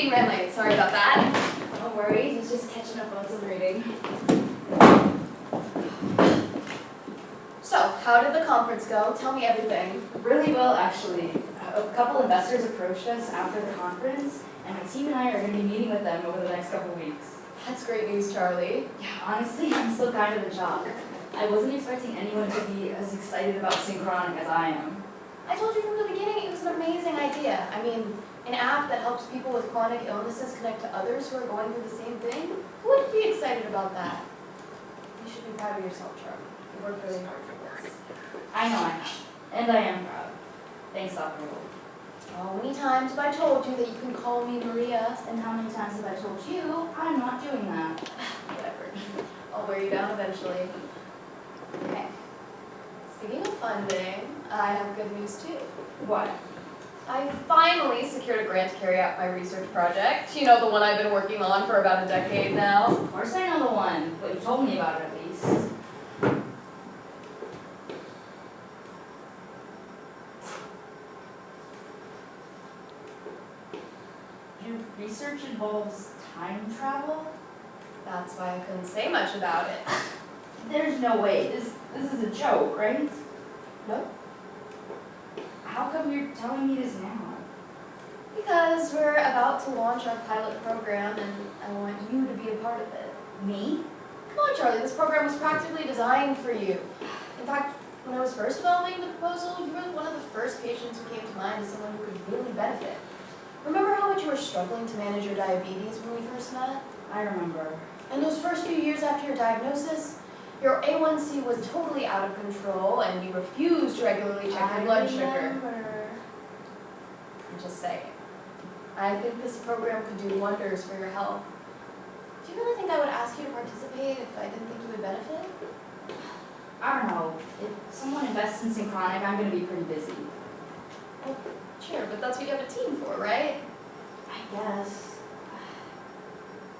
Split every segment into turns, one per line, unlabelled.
meeting ran late. Sorry about that. No worries. It's just catching up on some reading. So, how did the conference go? Tell me everything.
Really well, actually. A couple investors approached us after the conference, and my team and I are going to be meeting with them over the next couple of weeks.
That's great news, Charlie.
Yeah, honestly, I'm still kind of in shock. I wasn't expecting anyone to be as excited about Synchronic as I am.
I told you from the beginning it was an amazing idea. I mean, an app that helps people with chronic illnesses connect to others who are going through the same thing? Who wouldn't be excited about that? You should be proud of yourself, Charlie. You worked really hard for this.
I know I have, and I am proud. Thanks, Dr. Wolf.
How many times have I told you that you can call me Maria?
And how many times have I told you I'm not doing that?
Whatever. I'll wear you down eventually. Okay. Speaking of funding, I have good news too.
What?
I finally secured a grant to carry out my research project. You know, the one I've been working on for about a decade now.
Of course I know the one, but you told me about it at least. Your research involves time travel?
That's why I couldn't say much about it.
There's no way. This is a joke, right?
Nope.
How come you're telling me this now?
Because we're about to launch our pilot program and I want you to be a part of it.
Me?
Come on, Charlie, this program was practically designed for you. In fact, when I was first developing the proposal, you were one of the first patients who came to mind as someone who could really benefit. Remember how much you were struggling to manage your diabetes when we first met?
I remember.
And those first few years after your diagnosis, your A1C was totally out of control and you refused to regularly check your blood sugar. I'm just saying. I think this program could do wonders for your health. Do you really think I would ask you to participate if I didn't think you would benefit?
I don't know. If someone invests in Synchronic, I'm going to be pretty busy.
Well, sure, but that's what you have a team for, right?
I guess.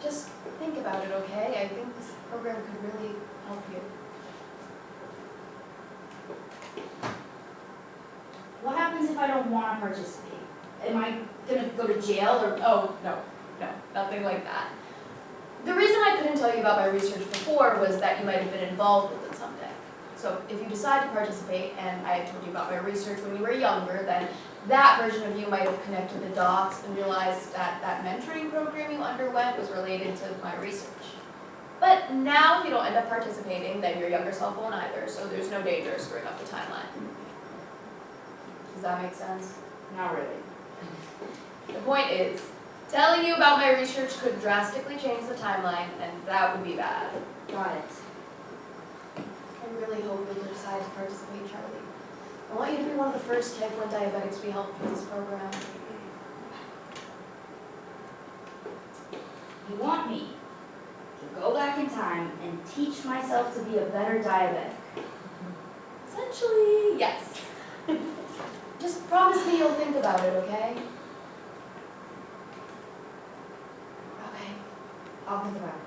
Just think about it, okay? I think this program could really help you.
What happens if I don't want to participate? Am I going to go to jail or...
Oh, no, nothing like that. The reason I couldn't tell you about my research before was that you might have been involved with it someday. So if you decide to participate, and I had told you about my research when you were younger, then that version of you might have connected the dots and realized that that mentoring program you underwent was related to my research. But now, if you don't end up participating, then your younger self won't either, so there's no danger of screwing up the timeline. Does that make sense?
Not really.
The point is, telling you about my research could drastically change the timeline, and that would be bad.
Got it.
I really hope you'll decide to participate, Charlie. I want you to be one of the first type 1 diabetics we help through this program.
You want me to go back in time and teach myself to be a better diabetic?
Essentially, yes. Just promise me you'll think about it, okay? Okay.
I'll think about it.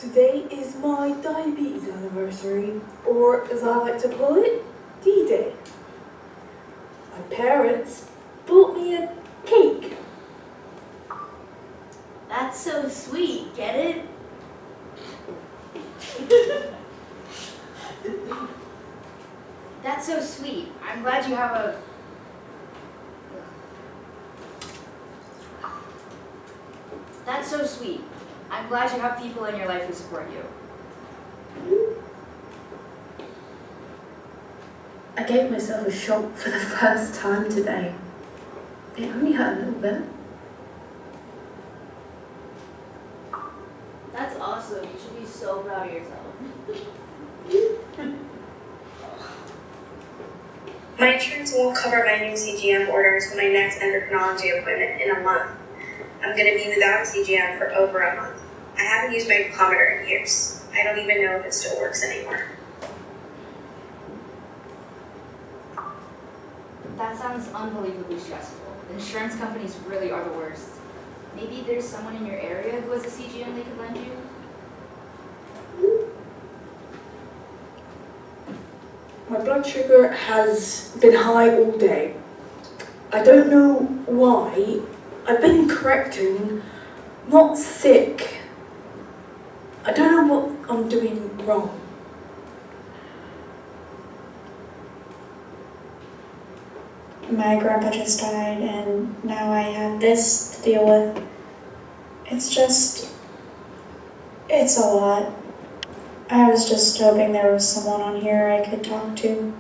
Today is my diabetes anniversary, or as I like to call it, D-Day. My parents bought me a cake.
That's so sweet, get it? That's so sweet. I'm glad you have a... That's so sweet. I'm glad you have people in your life who support you.
I gave myself a shot for the first time today. It only hurt a little bit.
That's awesome. You should be so proud of yourself.
My insurance won't cover my new CGM orders for my next endocrinology appointment in a month. I'm going to be without a CGM for over a month. I haven't used my glucometer in years. I don't even know if it still works anymore.
That sounds unbelievably stressful. Insurance companies really are the worst. Maybe there's someone in your area who has a CGM they could lend you?
My blood sugar has been high all day. I don't know why. I've been correcting, not sick. I don't know what I'm doing wrong.
My grandpa just died and now I have this to deal with. It's a lot. I was just hoping there was someone on here I could talk to.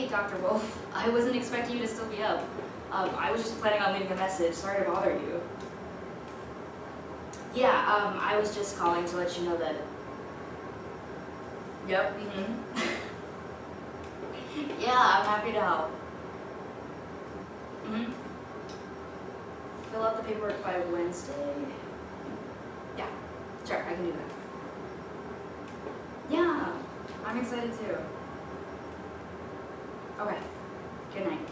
Dr. Wolf. I wasn't expecting you to still be up. I was just planning on leaving a message. Sorry to bother you. Yeah, I was just calling to let you know that... Yep, Yeah, I'm happy to help. Fill out the paperwork by Wednesday? Yeah, sure, I can do that. Yeah, I'm excited too. Okay, good night.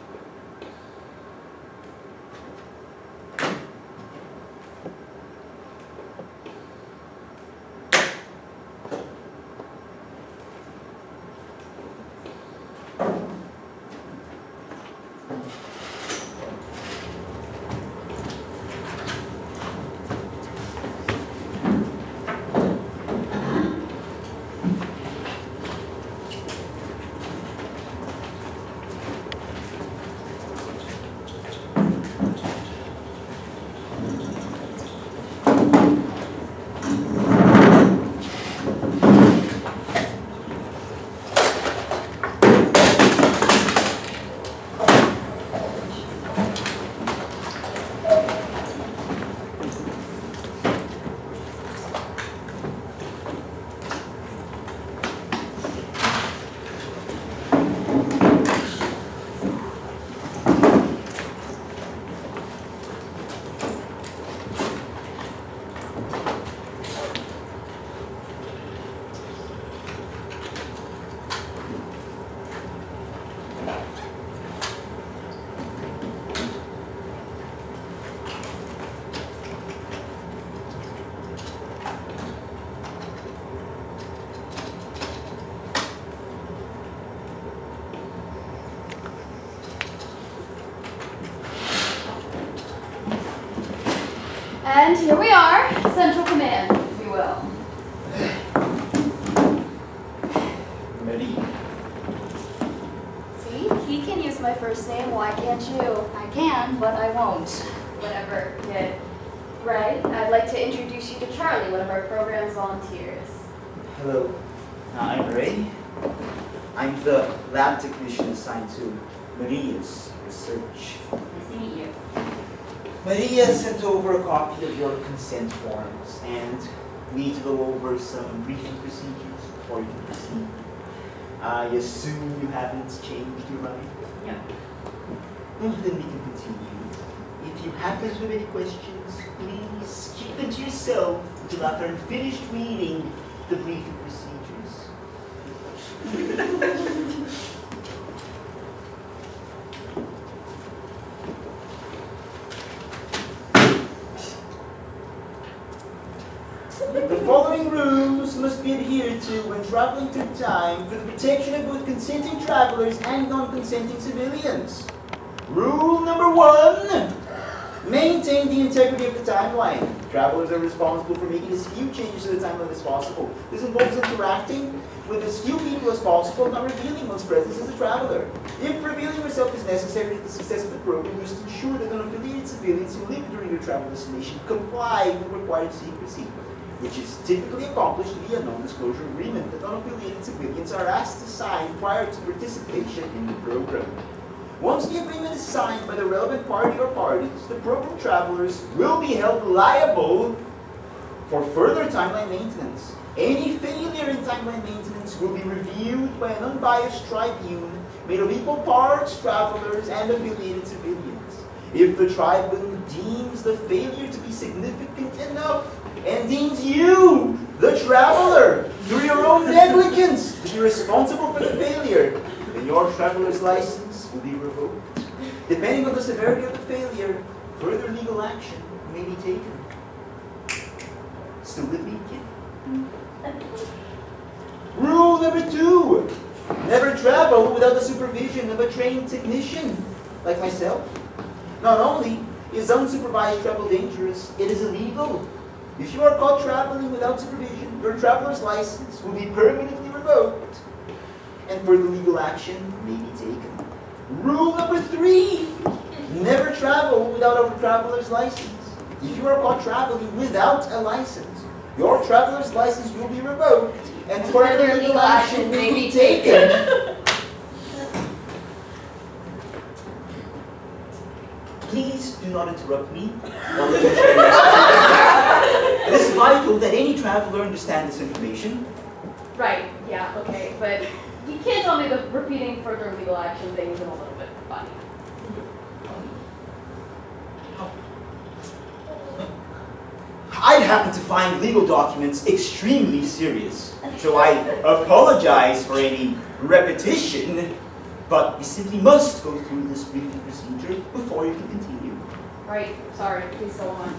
And here we are, Central Command, if you will.
Ready?
See, he can use my first name, why can't you?
I can, but I won't.
Whatever, kid. Right, I'd like to introduce you to Charlie, one of our program's volunteers.
Hello, I'm Ray. I'm the lab technician assigned to Maria's research.
Nice to meet you.
Maria sent over a copy of your consent forms, and we need to go over some briefing procedures before you can proceed. I assume you haven't changed your mind?
No.
Well, then we can continue. If you happen to have any questions, please keep them to yourself until after I'm finished reading the briefing procedures. The following rules must be adhered to when traveling through time for the protection of both consenting travelers and non-consenting civilians. Rule number 1. Maintain the integrity of the timeline. Travelers are responsible for making as few changes to the timeline as possible. This involves interacting with as few people as possible, not revealing one's presence as a traveler. If revealing yourself is necessary to the success of the program, you must ensure that unaffiliated civilians who live during your travel destination comply with required secrecy, which is typically accomplished via a non-disclosure agreement that unaffiliated civilians are asked to sign prior to participation in the program. Once the agreement is signed by the relevant party or parties, the program travelers will be held liable for further timeline maintenance. Any failure in timeline maintenance will be reviewed by an unbiased tribune made of equal parts travelers and affiliated civilians. If the tribune deems the failure to be significant enough and deems you, the traveler, through your own negligence, to be responsible for the failure, then your traveler's license will be revoked. Depending on the severity of the failure, further legal action may be taken. Still with me, kid? Rule number 2. Never travel without the supervision of a trained technician, like myself. Not only is unsupervised travel dangerous, it is illegal. If you are caught traveling without supervision, your traveler's license will be permanently revoked, and further legal action may be taken. Rule number 3. Never travel without a traveler's license. If you are caught traveling without a license, your traveler's license will be revoked, and further legal action may be taken. Please do not interrupt me while the It is vital that any traveler understand this information.
Right, yeah, okay, but you can't tell me the repeating further legal action thing is a little bit funny.
I happen to find legal documents extremely serious, so I apologize for any repetition, but we simply must go through this briefing procedure before you can continue.
Right, sorry, please go on.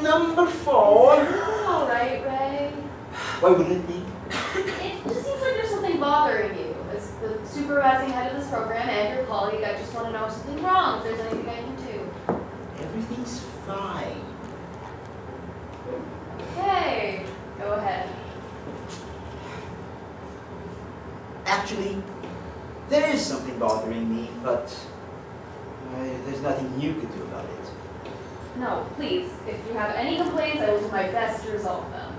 Number 4.
All right, Ray.
Why wouldn't it be?
It just seems like there's something bothering you. As the supervising head of this program and your colleague, I just want to know if something's wrong, if there's anything I can do.
Everything's fine.
Okay, go ahead.
Actually, there is something bothering me, but there's nothing you can do about it.
No, please, if you have any complaints, I will do my best to resolve them.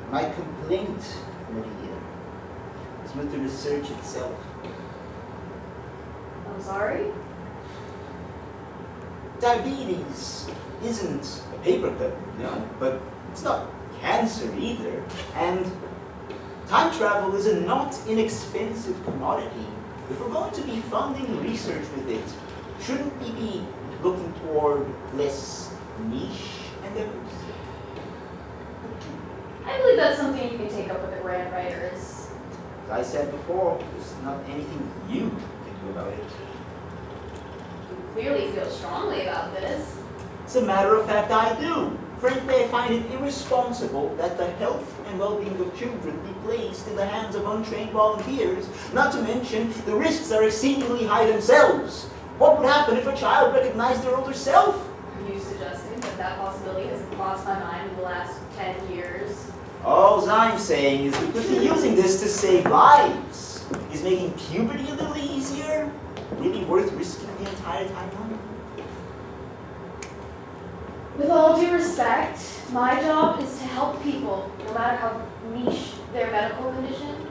My complaint, Maria, is with the research itself.
I'm sorry?
Diabetes isn't a paperclip, but it's not cancer either. And time travel is a not inexpensive commodity. If we're going to be funding research with it, shouldn't we be looking toward less niche endeavors?
I believe that's something you can take up with the grant writers.
As I said before, there's not anything you can do about it.
You clearly feel strongly about this.
As a matter of fact, I do. Frankly, I find it irresponsible that the health and well-being of children be placed in the hands of untrained volunteers, not to mention the risks are exceedingly high themselves. What would happen if a child recognized their older self?
Are you suggesting that that possibility hasn't crossed my mind in the last 10 years?
All I'm saying is we could be using this to save lives. Is making puberty a little easier really worth risking the entire timeline?
With all due respect, my job is to help people, no matter how niche their medical condition.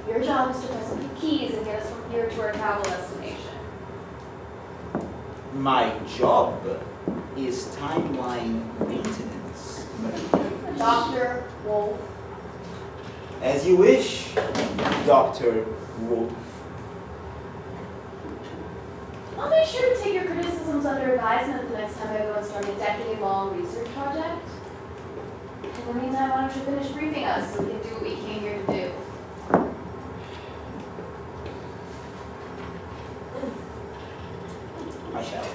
Your job is to press a few keys and get us from here to our travel destination.
My job is timeline maintenance, Maria.
Dr. Wolf.
As you wish, Dr. Wolf.
I'll make sure to take your criticisms under advisement the next time I go and start a decade-long research project. In the meantime, why don't you finish briefing us so we can do what we came here to do?
I shall.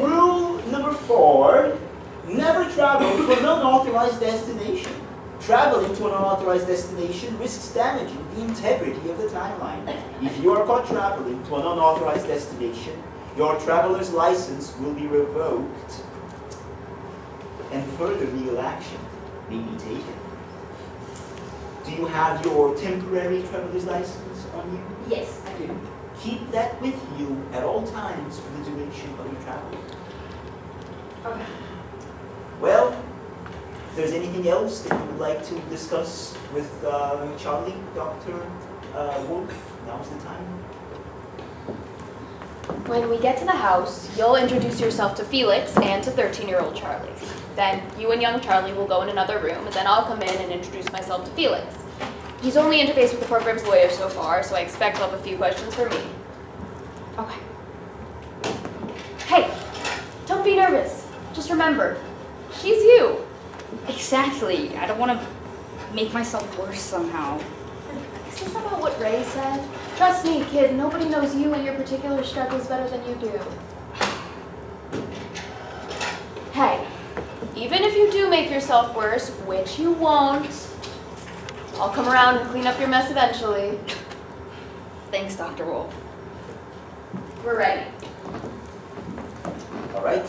Rule number 4, never travel to an unauthorized destination. Traveling to an unauthorized destination risks damaging the integrity of the timeline. If you are caught traveling to an unauthorized destination, your traveler's license will be revoked and further legal action may be taken. Do you have your temporary traveler's license on you?
Yes, I do.
Keep that with you at all times for the duration of your travel.
Okay.
Well, if there's anything else that you would like to discuss with Charlie, Dr. Wolf, now's the time.
When we get to the house, you'll introduce yourself to Felix and to 13-year-old Charlie. Then you and young Charlie will go in another room, and then I'll come in and introduce myself to Felix. He's only interfaced with the program's lawyer so far, so I expect he'll have a few questions for me. Okay. Hey, don't be nervous. Just remember, she's you.
Exactly. I don't want to make myself worse somehow.
Is this about what Ray said? Trust me, kid, nobody knows you and your particular struggles better than you do. Hey, even if you do make yourself worse, which you won't, I'll come around and clean up your mess eventually.
Thanks, Dr. Wolf.
We're ready.
All right.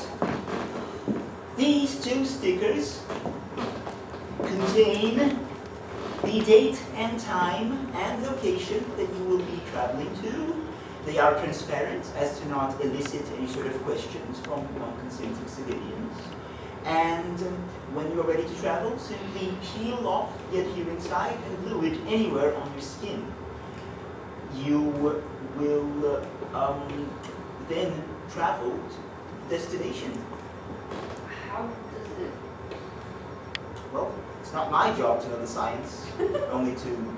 These 2 stickers contain the date and time and location that you will be traveling to. They are transparent as to not elicit any sort of questions from non-consenting civilians. And when you are ready to travel, simply peel off the adhering side and glue it anywhere on your skin. You will then travel to the destination.
How does it...
Well, it's not my job to know the science, only to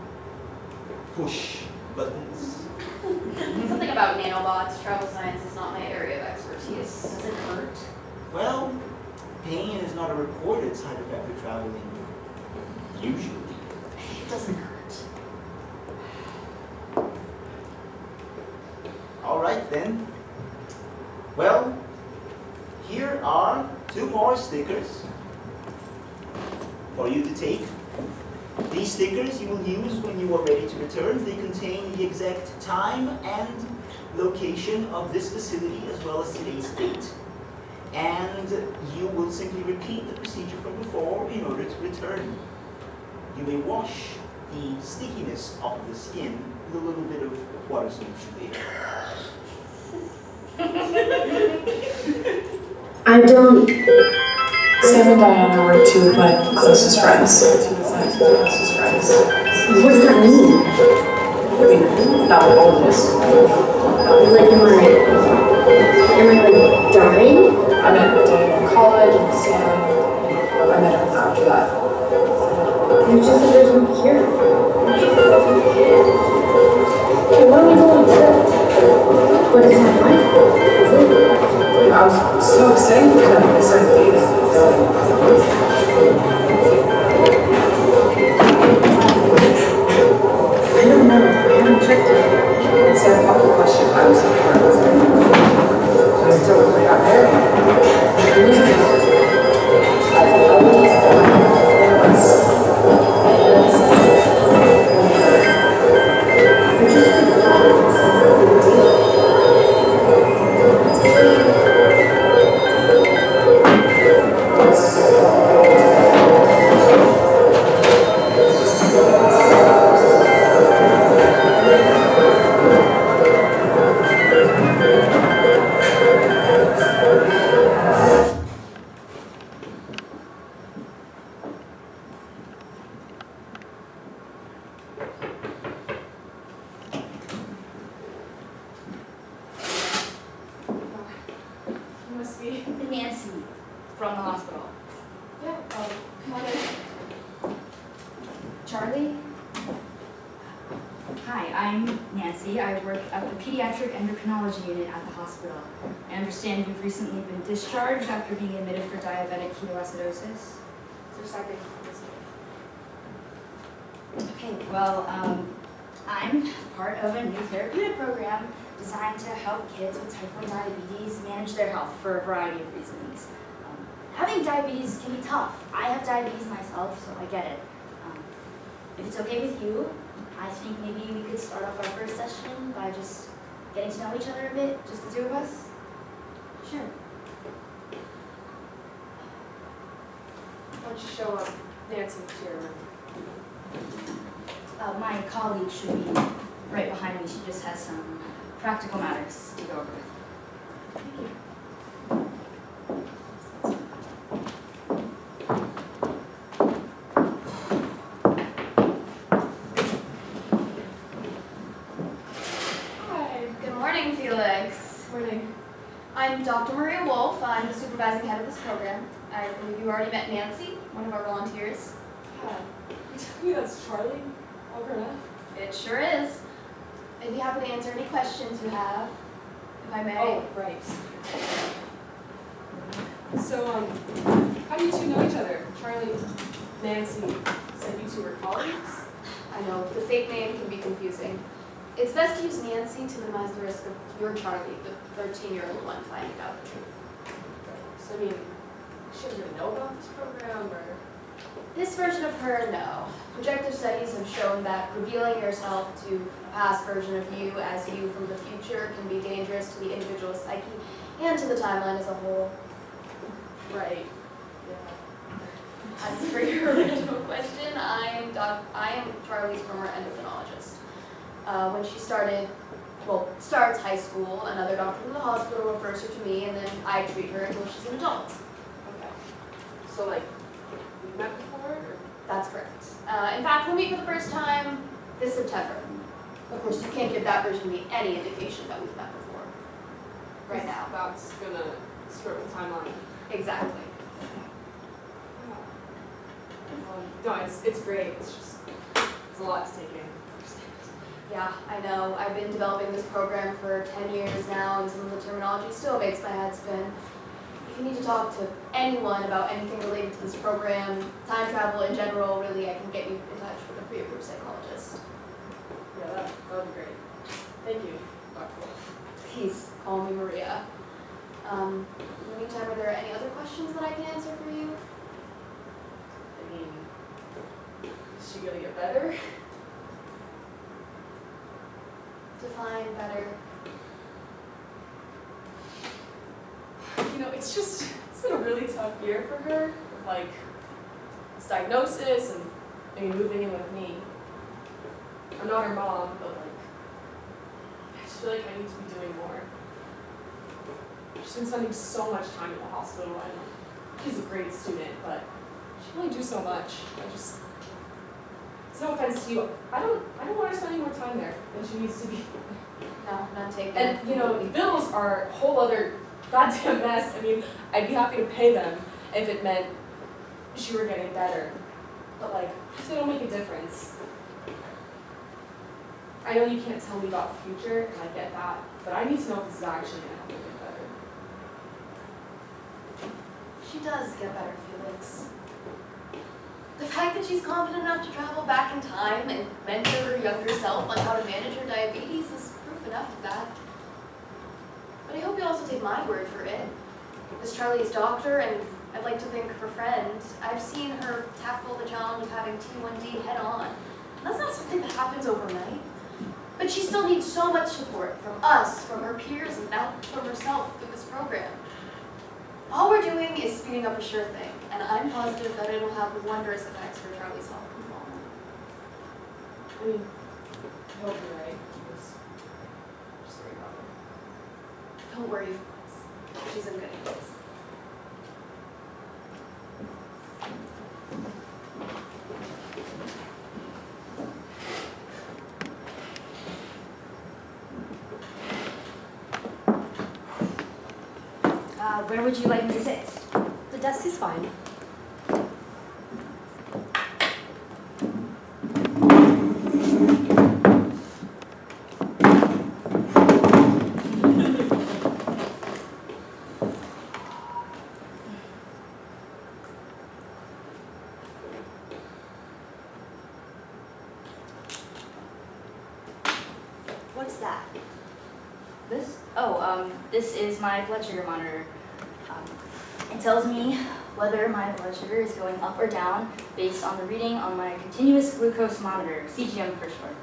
push buttons.
Something about nanobots, travel science is not my area of expertise. Does it hurt?
Well, pain is not a reported side effect of traveling, usually.
It doesn't hurt.
All right then. Well, here are 2 more stickers for you to take. These stickers you will use when you are ready to return. They contain the exact time and location of this facility as well as today's date. And you will simply repeat the procedure from before in order to return. You may wash the stickiness off of the skin with a little bit of water solution later.
I don't.
Sam and Diana were 2 of my closest friends.
What does that mean?
I mean, not all of us.
Like, am I like dying?
I met Diana in college, and Sam, I met him after that.
You just said there's no cure. Hey, why don't we go on a trip? What is my life? Is it?
I was so excited for them. I started dating.
I don't know. I haven't checked it.
Sam popped the question. I was surprised. Until we got married. I always thought it was.
from the hospital.
Yeah, come on in.
Charlie? Hi, I'm Nancy. I work at the pediatric endocrinology unit at the hospital. I understand you've recently been discharged after being admitted for diabetic ketoacidosis.
Is there a second?
Okay, well, I'm part of a new therapeutic program designed to help kids with type 1 diabetes manage their health for a variety of reasons. Having diabetes can be tough. I have diabetes myself, so I get it. If it's okay with you, I think maybe we could start off our first session by just getting to know each other a bit, just the two of us. Sure.
Why don't you show up Nancy to your room?
My colleague should be right behind me. She just has some practical matters to go over with.
Thank you. Hi.
Good morning, Felix.
Morning.
I'm Dr. Maria Wolf. I'm the supervising head of this program. I believe you already met Nancy, one of our volunteers.
Hi. You tell me that's Charlie? All grown up?
It sure is. I'd be happy to answer any questions you have, if I may.
Oh, right. So, how do you two know each other? Charlie, Nancy said you two were colleagues?
I know, the fake name can be confusing. It's best to use Nancy to minimize the risk of your Charlie, the 13-year-old one, finding out the truth.
So, I mean, she doesn't really know about this program, or?
This version of her, no. Projective studies have shown that revealing yourself to a past version of you as you from the future can be dangerous to the individual's psyche and to the timeline as a whole.
Right. Yeah.
As for your original question, I am Charlie's former endocrinologist. When she starts high school, another doctor in the hospital refers her to me, and then I treat her until she's an adult.
Okay. So, like, we met before, or?
That's correct. In fact, we'll meet for the first time this September. Of course, you can't give that version of me any indication that we've met before. Right now.
That's gonna screw up the timeline.
Exactly.
No, it's great. It's just, it's a lot to take in.
Yeah, I know. I've been developing this program for 10 years now, and some of the terminology still makes my head spin. If you need to talk to anyone about anything related to this program, time travel in general, really, I can get you in touch with a pre-approved psychologist.
Yeah, that would be great. Thank you, Dr. Wolf.
Please call me Maria. In the meantime, are there any other questions that I can answer for you?
I mean, is she gonna get better?
Define better.
You know, it's been a really tough year for her, with like this diagnosis and maybe moving in with me. I'm not her mom, but like, I just feel like I need to be doing more. She's been spending so much time in the hospital, and she's a great student, but she can only do so much. It's no offense to you, I don't want her spending more time there than she needs to be.
No, none taken.
And, you know, bills are a whole other goddamn mess. I mean, I'd be happy to pay them if it meant she were getting better. But, like, if they don't make a difference. I know you can't tell me about the future, and I get that, but I need to know if this is actually going to help her get better.
She does get better, Felix. The fact that she's confident enough to travel back in time and mentor her younger self on how to manage her diabetes is proof enough of that. But I hope you also take my word for it. As Charlie's doctor, and I'd like to think her friend, I've seen her tackle the challenge of having T1D head on. And that's not something that happens overnight. But she still needs so much support from us, from her peers, and now from herself through this program. All we're doing is speeding up a sure thing, and I'm positive that it'll have wondrous effects for Charlie's health and development.
I mean, I hope you're right. I'm just worried about her.
Don't worry, Felix. She's in good hands.
Where would you like me to sit?
The
desk is fine. What's that?
This? Oh, this is my blood sugar monitor. It tells me whether my blood sugar is going up or down based on the reading on my continuous glucose monitor, CGM for short.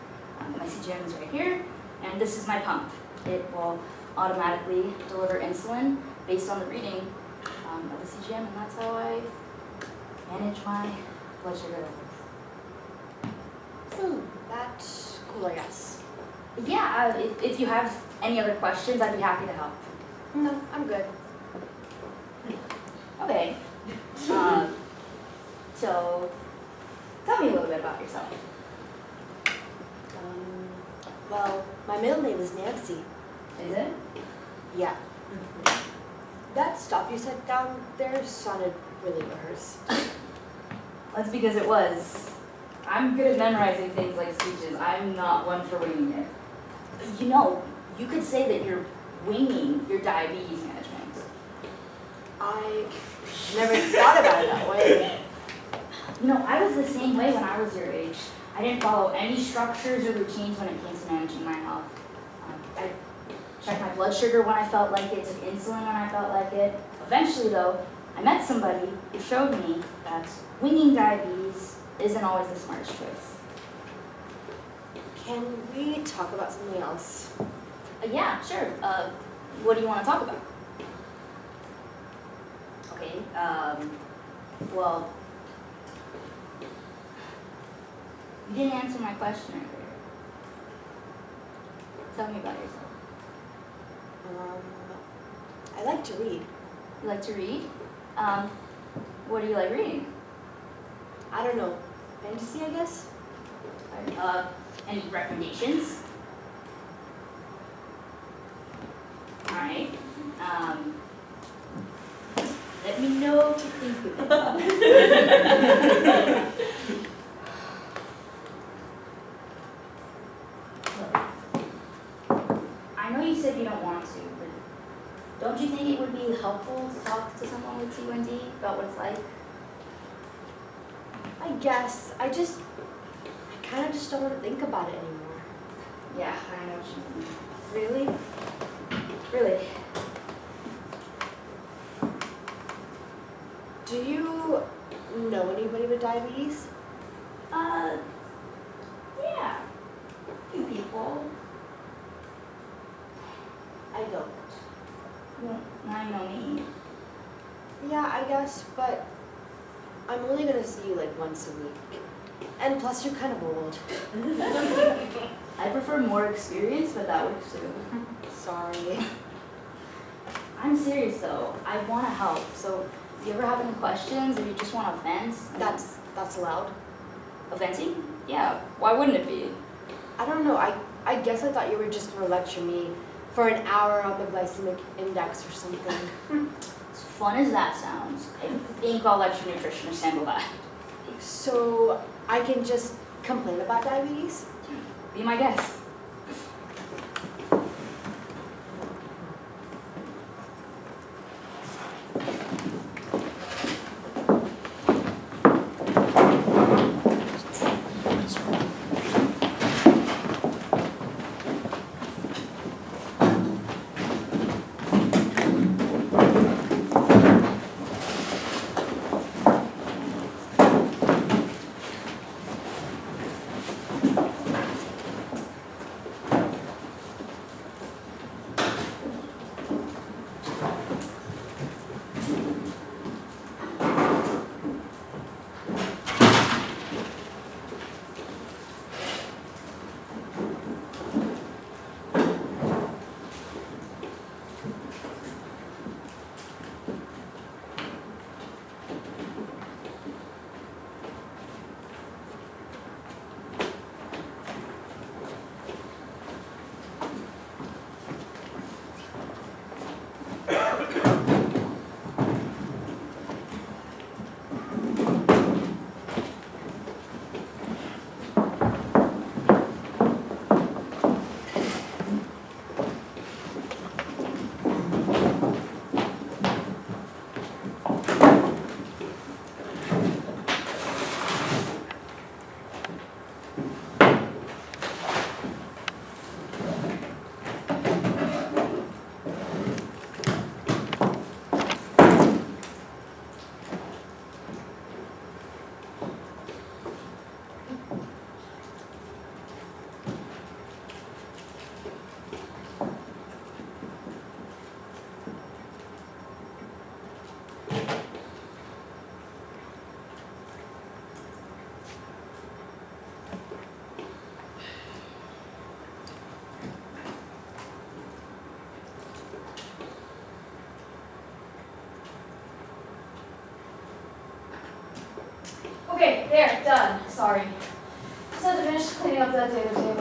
My CGM is right here, and this is my pump. It will automatically deliver insulin based on the reading of the CGM, and that's how I manage my blood sugar levels.
That's cool, I guess.
Yeah, if you have any other questions, I'd be happy to help.
No, I'm good.
Okay. So, tell me a little bit about yourself.
Well, my middle name is Nancy.
Is it?
Yeah. That stuff you said down there sounded really rehearsed.
That's because it was. I'm good at memorizing things like speeches. I'm not one for winging it. You know, you could say that you're winging your diabetes management.
I never thought about it that way.
You know, I was the same way when I was your age. I didn't follow any structures or routines when it came to managing my health. I checked my blood sugar when I felt like it, took insulin when I felt like it. Eventually, though, I met somebody who showed me that winging diabetes isn't always the smartest choice.
Can we talk about something else?
Yeah, sure. What do you want to talk about? Okay, well, you didn't answer my question earlier. Tell me about yourself.
I like to read.
You like to read? What do you like reading?
I don't know. Fantasy, I guess?
Any recommendations? Alright. Let me know what you think about it. I know you said you don't want to, but don't you think it would be helpful to talk to someone with T1D about what it's like?
I guess. I kind of just don't want to think about it anymore.
Yeah, I know what you mean.
Really?
Really?
Do you know anybody with diabetes?
Yeah. A few people.
I don't.
Well, now you know me.
Yeah, I guess, but I'm only gonna see you like once a week. And plus, you're kind of old.
I prefer more experience, but that works too.
Sorry.
I'm serious though. I want to help. So if you ever have any questions, if you just want to vent,
That's allowed.
venting? Yeah. Why wouldn't it be?
I don't know. I guess I thought you were just gonna lecture me for an hour on the glycemic index or something.
As fun as that sounds, I think I'll let your nutritionist handle that.
So I can just complain about diabetes?
Be my guest.
Okay, there, done. Sorry. Just had to finish cleaning up that data table.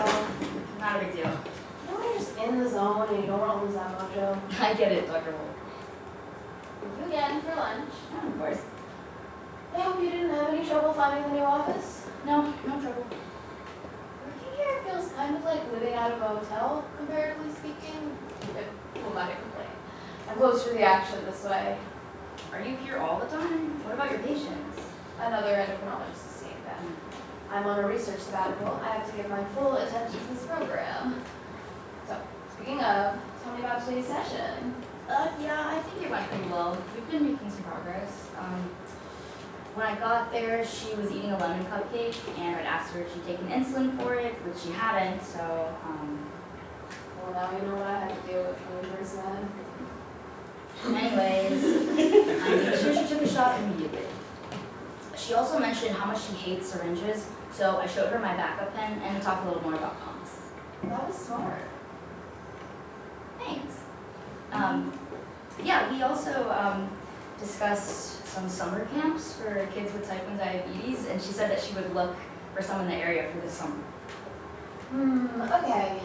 Not a big deal.
You know when you're just in the zone and you don't want to lose that mojo?
I get it, Dr. Wolf.
Thank you again for lunch.
Yeah, of course.
I hope you didn't have any trouble finding the new office.
No, no trouble.
Working here feels kind of like living out of a hotel, comparatively speaking. Who am I to complain? I'm closer to the action this way.
Are you here all the time? What about your patients?
Another endocrinologist is seeing them. I'm on a research sabbatical. I have to give my full attention to this program. So, speaking of, tell me about today's session.
Yeah, I think it went pretty well. We've been making some progress. When I got there, she was eating a lemon cupcake, and I'd asked her if she'd taken insulin for it, which she hadn't, so,
Well, now you know what I had to deal with when we first met.
anyways, I made sure she took a shot immediately. She also mentioned how much she hates syringes, so I showed her my backup pen, and we talked a little more about pumps.
That was smart.
Thanks. Yeah, we also discussed some summer camps for kids with type 1 diabetes, and she said that she would look for some in the area for this summer.
Okay.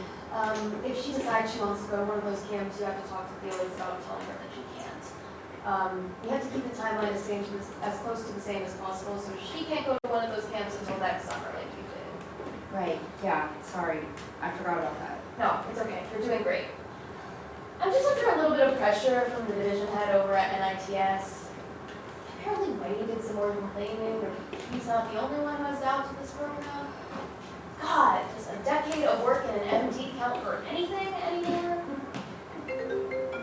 If she decides she wants to go to one of those camps, you have to talk to Felix about telling her that she can't. You have to keep the timeline as close to the same as possible, so she can't go to one of those camps until next summer like you did.
Right, yeah, sorry. I forgot about that.
No, it's okay. You're doing great. I'm just under a little bit of pressure from the division head over at NITS. Apparently Whitey did some more complaining, or he's not the only one who has doubts with this program. God, does a decade of work in an MD count for anything anymore?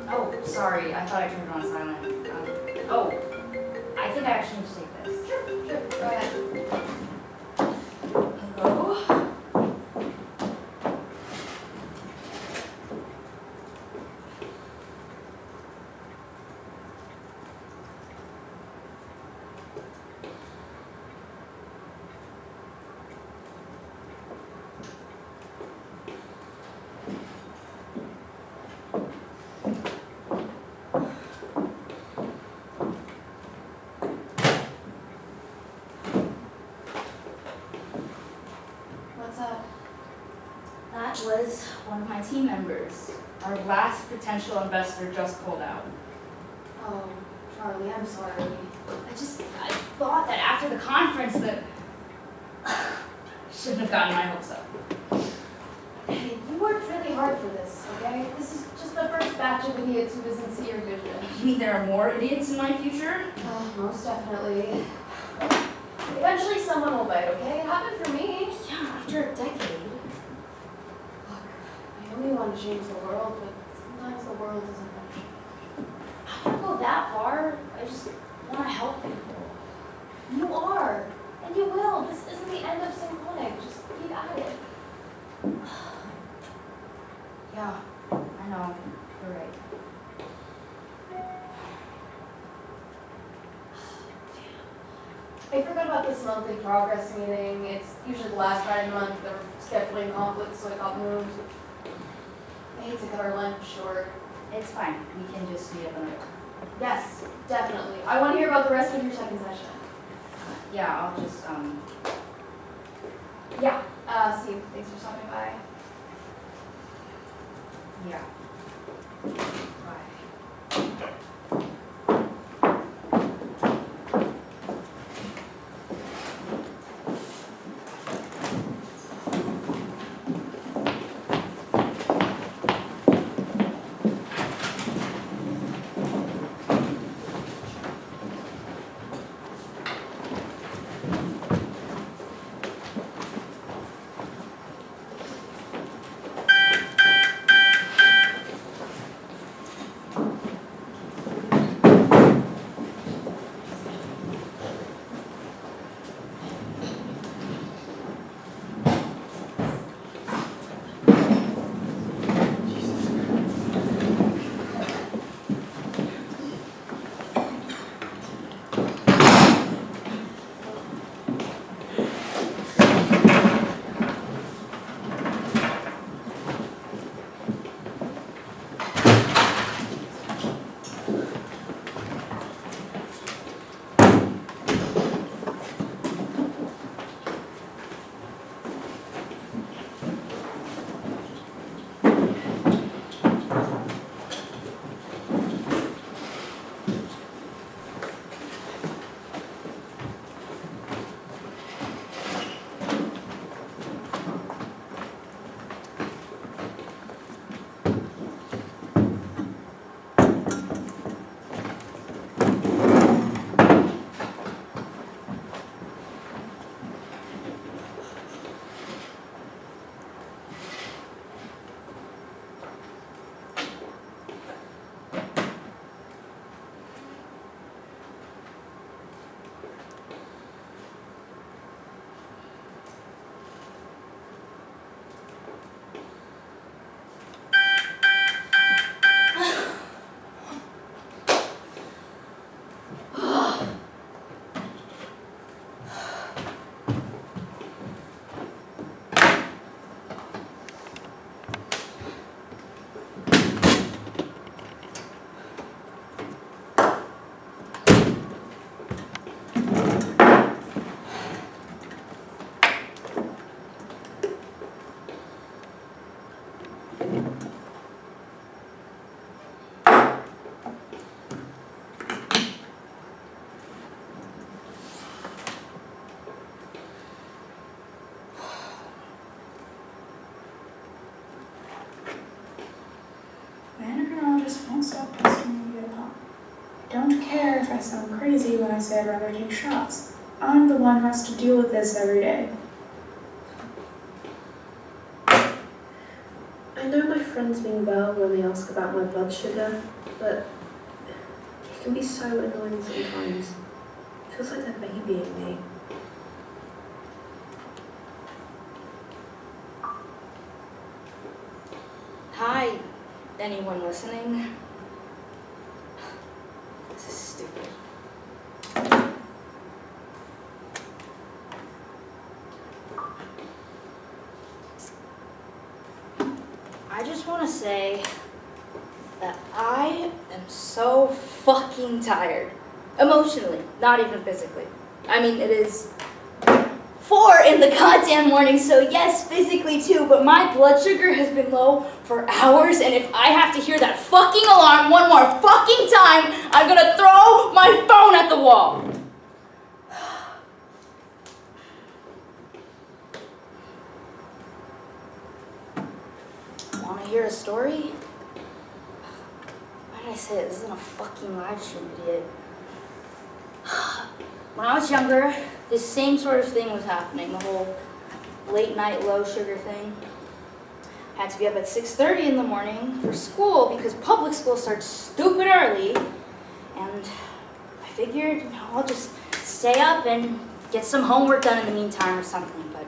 Oh, sorry, I thought I turned it on silent. I think I actually need to take this.
Sure, go ahead.
Hello?
What's up?
That was one of my team members. Our last potential investor just pulled out.
Oh, Charlie, I'm sorry.
I thought that after the conference that shouldn't have gotten my hopes up.
Hey, you worked really hard for this, okay? This is just the first batch of idiots who doesn't see your vision.
You mean there are more idiots in my future?
Most definitely. Eventually someone will bite, okay? It happened for me.
Yeah, after a decade.
Look, I know you want to change the world, but sometimes the world doesn't want to.
I don't go that far. I just want to help people.
You are, and you will. This isn't the end of Synchronic. Just keep at it.
Yeah, I know. You're right.
I forgot about this monthly progress meeting. It's usually the last Friday of the month. There were scheduling conflicts, so it got moved. I hate to cut our lunch short.
It's fine. We can just meet up another time.
Yes, definitely. I want to hear about the rest of your second session.
Yeah, I'll just,
Yeah, see you. Thanks for stopping by.
yeah. Bye.
endocrinologist won't stop pestering me to get a pump. I don't care if I sound crazy when I say I'd rather take shots. I'm the one who has to deal with this every day. I know my friends mean well when they ask about my blood sugar, but it can be so annoying sometimes. It feels like they're babying me.
Hi, anyone listening? This is stupid. I just want to say that I am so fucking tired. Emotionally, not even physically. I mean, it is 4 in the goddamn morning, so yes, physically too, but my blood sugar has been low for hours, and if I have to hear that fucking alarm one more fucking time, I'm gonna throw my phone at the wall. Wanna hear a story? Why did I say it? This isn't a fucking live stream, idiot. When I was younger, this same sort of thing was happening, the whole late night low sugar thing. I had to be up at 6:30 in the morning for school because public school starts stupid early. And I figured, I'll just stay up and get some homework done in the meantime or something. But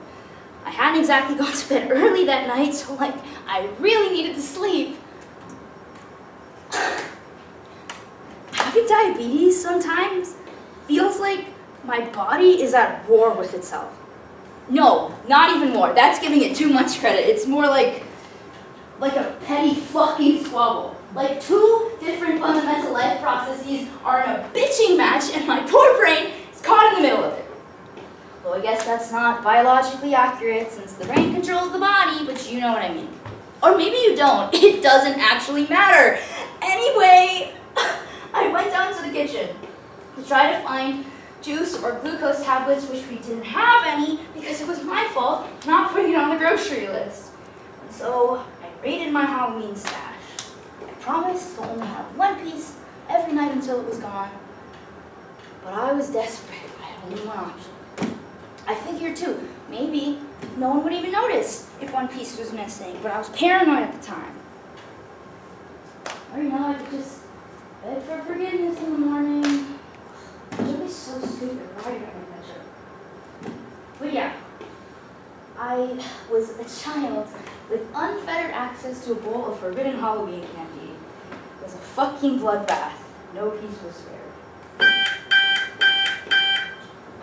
I hadn't exactly gone to bed early that night, so I really needed to sleep. Having diabetes sometimes feels like my body is at war with itself. No, not even more. That's giving it too much credit. It's more like a petty fucking squabble. Like 2 different fundamental life processes are in a bitching match and my poor brain is caught in the middle of it. Though I guess that's not biologically accurate since the brain controls the body, but you know what I mean. Or maybe you don't. It doesn't actually matter. Anyway, I went down to the kitchen to try to find juice or glucose tablets, which we didn't have any because it was my fault not putting it on the grocery list. And so I raided my Halloween stash. I promised to only have 1 piece every night until it was gone. But I was desperate. I had only 1 option. I figured too, maybe no one would even notice if 1 piece was missing, but I was paranoid at the time. Or I could just beg for forgiveness in the morning. It was so stupid. Why did I make that joke? But yeah, I was a child with unfettered access to a bowl of forbidden Halloween candy. It was a fucking bloodbath. No piece was spared.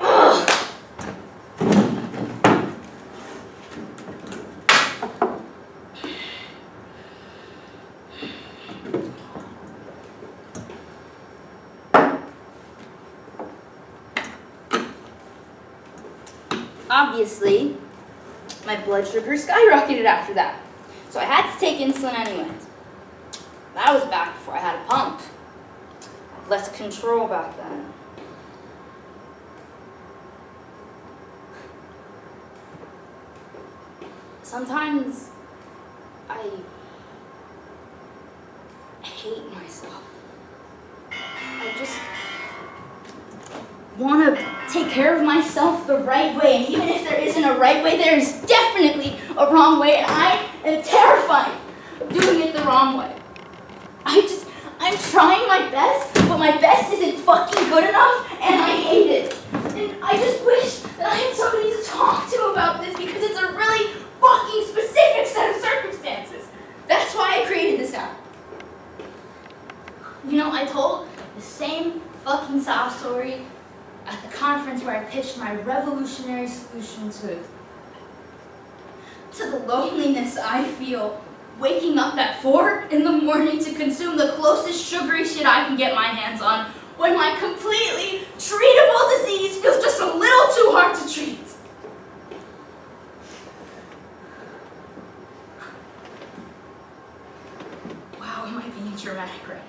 Ugh. Obviously, my blood sugar skyrocketed after that. So I had to take insulin anyways. That was back before I had a pump. I had less control back then. Sometimes I hate myself. I just want to take care of myself the right way, and even if there isn't a right way, there is definitely a wrong way, and I am terrified of doing it the wrong way. I'm trying my best, but my best isn't fucking good enough, and I hate it. And I just wish that I had somebody to talk to about this, because it's a really fucking specific set of circumstances. That's why I created this app. I told the same fucking sob story at the conference where I pitched my revolutionary solution to the loneliness I feel waking up at 4 in the morning to consume the closest sugary shit I can get my hands on when my completely treatable disease feels just a little too hard to treat. Wow, am I being dramatic right now?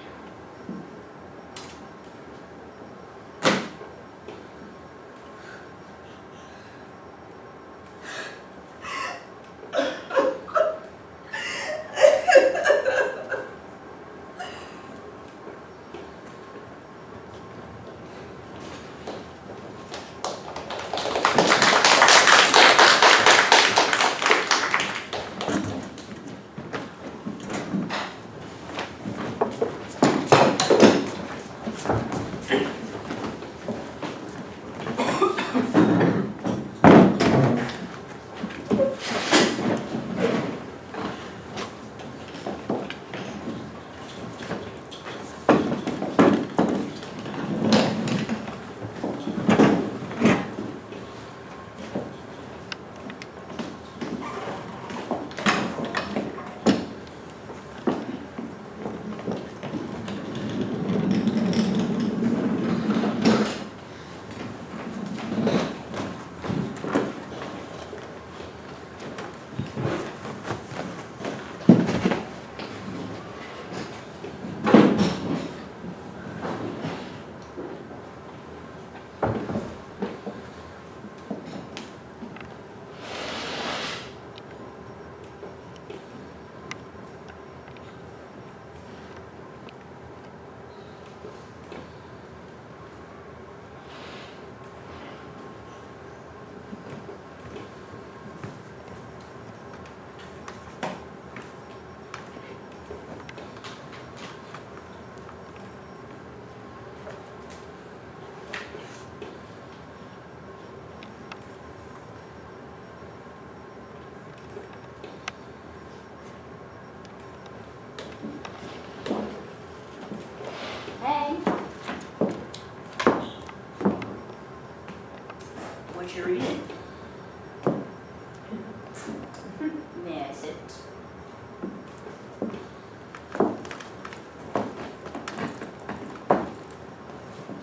May I sit?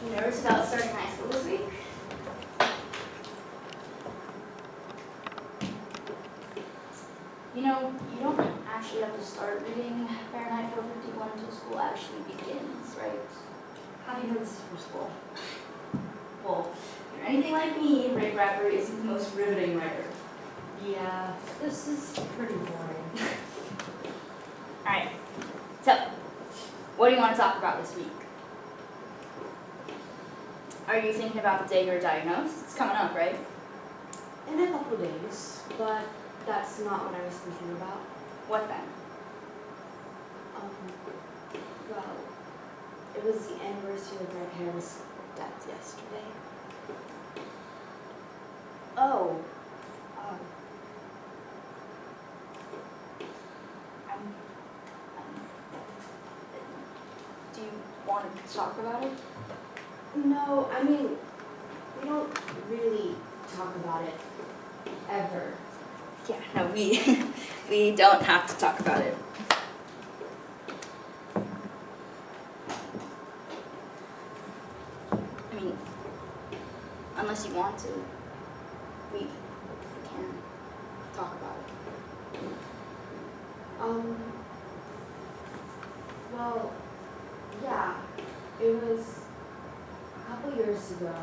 You nervous about starting high school this week? You know, you don't actually have to start reading Fahrenheit 451 until school actually begins, right? How do you know this is for school? Well, if you're anything like me, Ray Bradbury isn't the most riveting writer.
Yeah, this is pretty boring.
Alright, so, what do you want to talk about this week? Are you thinking about the day you're diagnosed? It's coming up, right?
In a couple days, but that's not what I was thinking about.
What then?
Well, it was the anniversary of Red Hair's death yesterday.
Oh. Um, I'm, do you want to talk about it?
No, I mean, we don't really talk about it ever.
Yeah, no, we don't have to talk about it. I mean, unless you want to, we can talk about it.
Well, yeah, it was a couple years ago,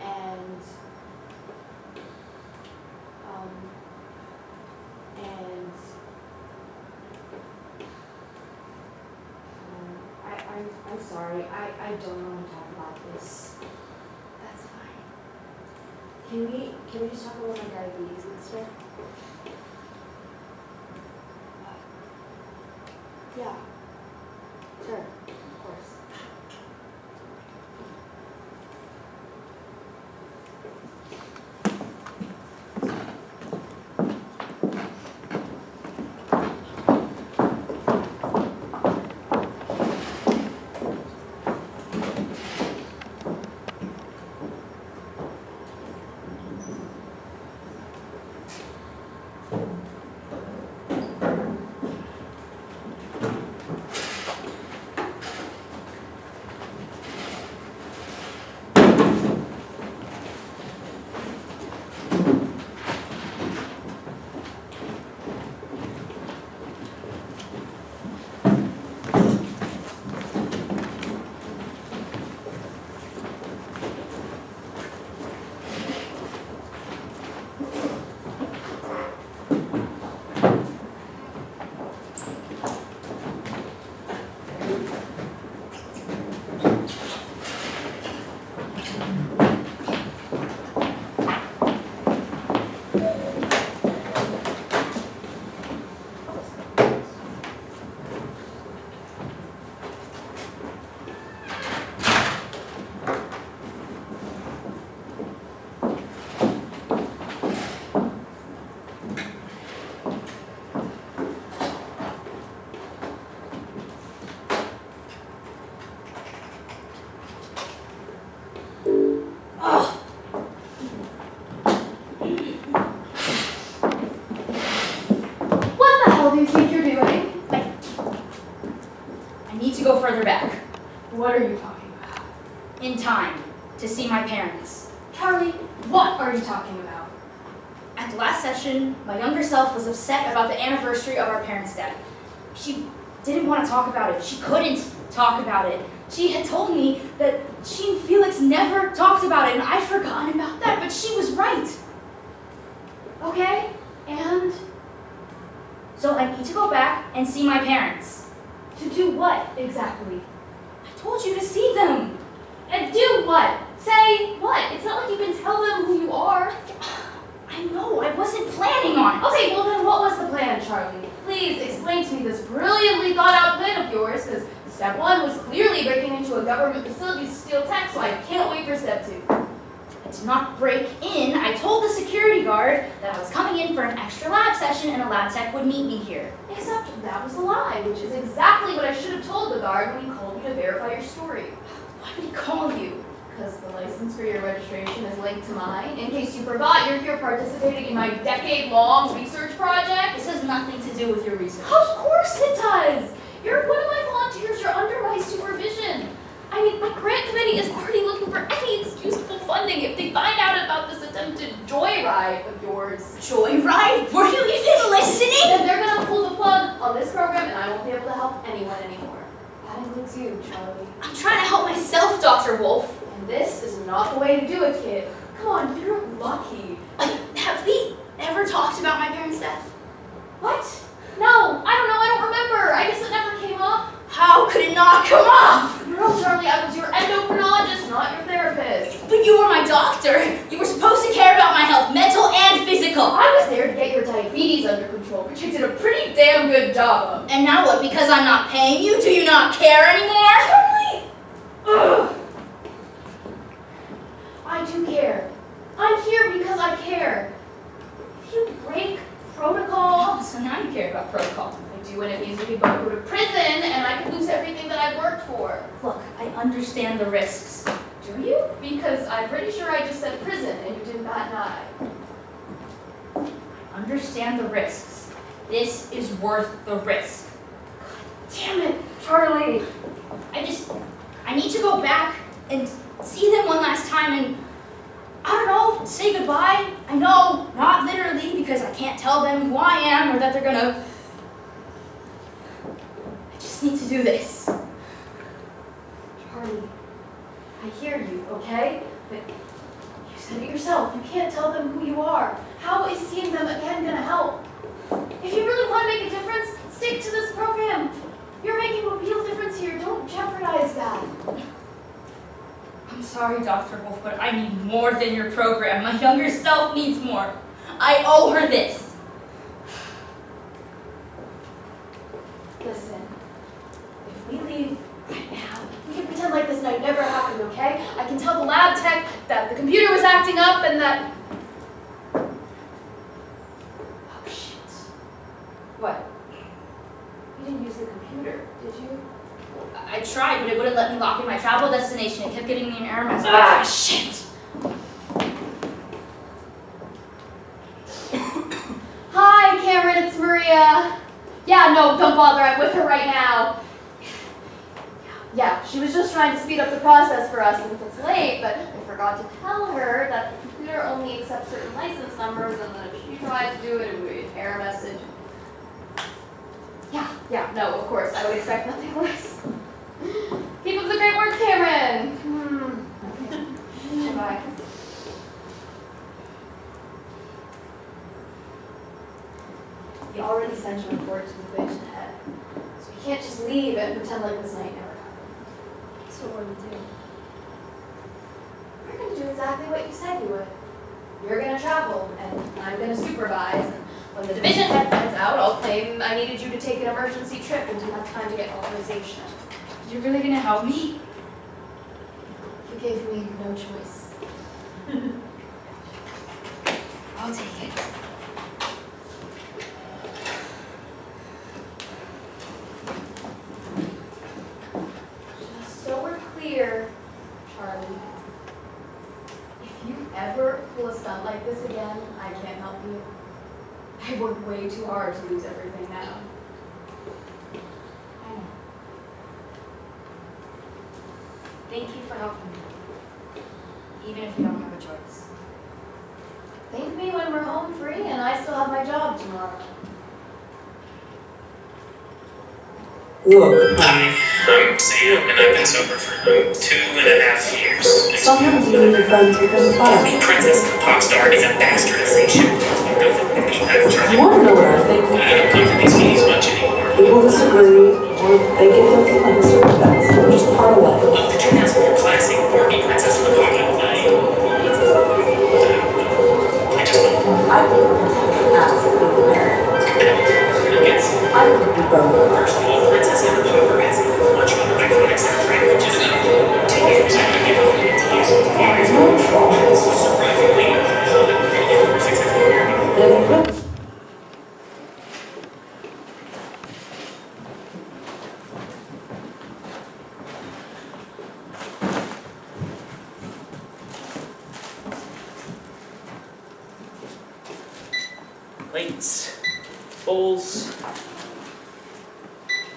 and I'm sorry, I don't want to talk about this.
That's fine.
Can we just talk about my diabetes and stuff? Yeah, sure, of course.
What the hell do you think you're doing?
I need to go further back,
What are you talking about?
in time, to see my parents.
Charlie, what are you talking about?
At the last session, my younger self was upset about the anniversary of our parents' death. She didn't want to talk about it. She couldn't talk about it. She had told me that she and Felix never talked about it, and I'd forgotten about that, but she was right.
Okay, and
So I need to go back and see my parents.
to do what exactly?
I told you to see them.
And do what? Say what? It's not like you can tell them who you are.
I know, I wasn't planning on it.
Okay, well then what was the plan, Charlie? Please explain to me this brilliantly thought out plan of yours, because step one was clearly breaking into a government facility to steal tech, so I can't wait for step two.
I did not break in. I told the security guard that I was coming in for an extra lab session and a lab tech would meet me here.
Except that was a lie, which is exactly what I should have told the guard when he called you to verify your story.
Why did he call you?
Because the license for your registration is linked to mine. In case you forgot, you're here participating in my decade-long research project.
This do with your research.
Of course it does! You're one of my volunteers, you're under my supervision. I mean, my grant committee is already looking for any excuse to pull funding if they find out about this attempted joyride of yours.
Joyride? Were you even listening?
Then they're gonna pull the plug on this program and I won't be able to help anyone anymore. That includes you, Charlie.
I'm trying to help myself, Dr. Wolf.
And this is not the way to do it, kid. Come on, you're lucky.
Have we ever talked about my parents' death?
What? No, I don't know, I don't remember. I guess it never came up.
How could it not come up?
No, Charlie, I was your endocrinologist, not your therapist.
But you were my doctor. You were supposed to care about my health, mental and physical.
I was there to get your diabetes under control, which you did a pretty damn good job of.
And now what? Because I'm not paying you, do you not care anymore?
Charlie! Ugh. I do care. I'm here because I care. If you break protocol,
So now you care about protocol.
I do, and it means we both go to prison, and I could lose everything that I've worked for.
Look, I understand the risks.
Do you? Because I'm pretty sure I just said prison, and you didn't bat an eye.
I understand the risks. This is worth the risk.
Damn it, Charlie!
I need to go back and see them one last time and, I don't know, say goodbye. I know, not literally, because I can't tell them who I am or that they're gonna... I just need to do this.
Charlie, I hear you, okay? But you said it yourself. You can't tell them who you are. How is seeing them again gonna help? If you really want to make a difference, stick to this program. You're making a real difference here. Don't jeopardize that.
I'm sorry, Dr. Wolf, but I need more than your program. My younger self needs more. I owe her this.
Listen, if we leave right now, we can pretend like this night never happened, okay? I can tell the lab tech that the computer was acting up and that... Oh, shit.
What?
You didn't use the computer, did you?
I tried, but it wouldn't let me lock in my travel destination. It kept getting me an error message.
Ah, shit! Hi, Cameron, it's Maria. Yeah, no, don't bother, I'm with her right now. Yeah, she was just trying to speed up the process for us since it's late, but I forgot to tell her that the computer only accepts certain license numbers, and that if she tried to do it, it would be an error message. Yeah, no, of course, I would expect nothing less. Keep up the great work, Cameron. Bye. We already sent a report to the division head, so we can't just leave and pretend like this night never happened.
So what do we do?
We're going to do exactly what you said you would. You're going to travel, and I'm going to supervise, and when the division head finds out, I'll claim I needed you to take an emergency trip and didn't have time to get authorization.
You're really gonna help me?
You gave me no choice.
I'll take it.
Just so we're clear, Charlie, if you ever pull a stunt like this again, I can't help you. I worked way too hard to lose everything now.
I know. Thank you for helping me. Even if you don't have a choice.
Thank me when we're home free and I still have my job tomorrow.
Look,
I'm Sam, and I've been sober for 2.5 years.
sometimes you need a friend to confide.
The Princess of the Pop Star is a bastardization.
You want to know what I think?
I don't come to these meetings much anymore.
People disagree, or they get their feelings hurt. That's just part of life.
Look, the 2004 classic Barbie Princess of the Pop I just want
I would ask the parent.
I guess.
I would be both.
First of all, Princess of the Pop has much more iconic soundtrack, which is 10 years after the ability to use it.
It's my own fault.
So surprisingly, really successful.
And if you put
Plates.
Bowls.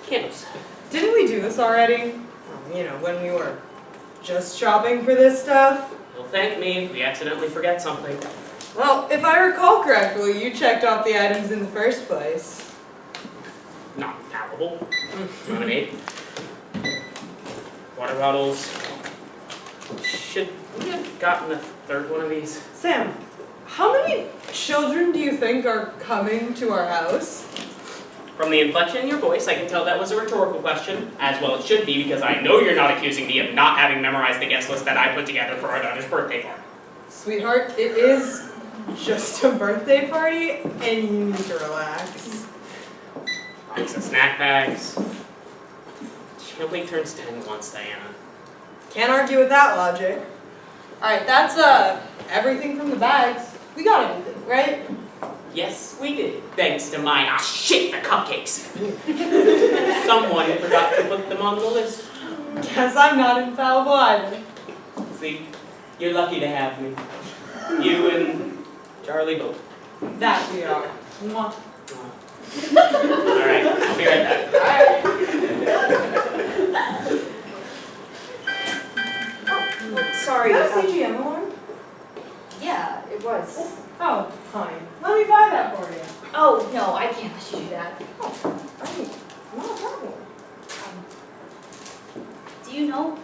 Candles.
Didn't we do this already? You know, when we were just shopping for this stuff?
You'll thank me if we accidentally forget something.
Well, if I recall correctly, you checked off the items in the first place.
Not palatable. Not an 8. Water bottles. Should we have gotten a third one of these?
Sam, how many children do you think are coming to our house?
From the inflection in your voice, I can tell that was a rhetorical question, as well it should be, because I know you're not accusing me of not having memorized the guest list that I put together for our daughter's birthday party.
Sweetheart, it is just a birthday party, and you need to relax.
Box of snack bags. She only turns 10 once, Diana.
Can't argue with that logic. Alright, that's everything from the bags. We got everything, right?
Yes, we did. Thanks to my, shit, the cupcakes. Someone forgot to put them on the list.
Guess I'm not infallible either.
See, you're lucky to have me. You and Charlie both.
That we are. Mwah.
Alright, I'll be right back.
Sorry.
Is that a CGM alarm?
Yeah, it was.
Oh, fine. Let me buy that for you.
Oh, no, I can't let you do that.
Oh, right. Not a problem.
Do you know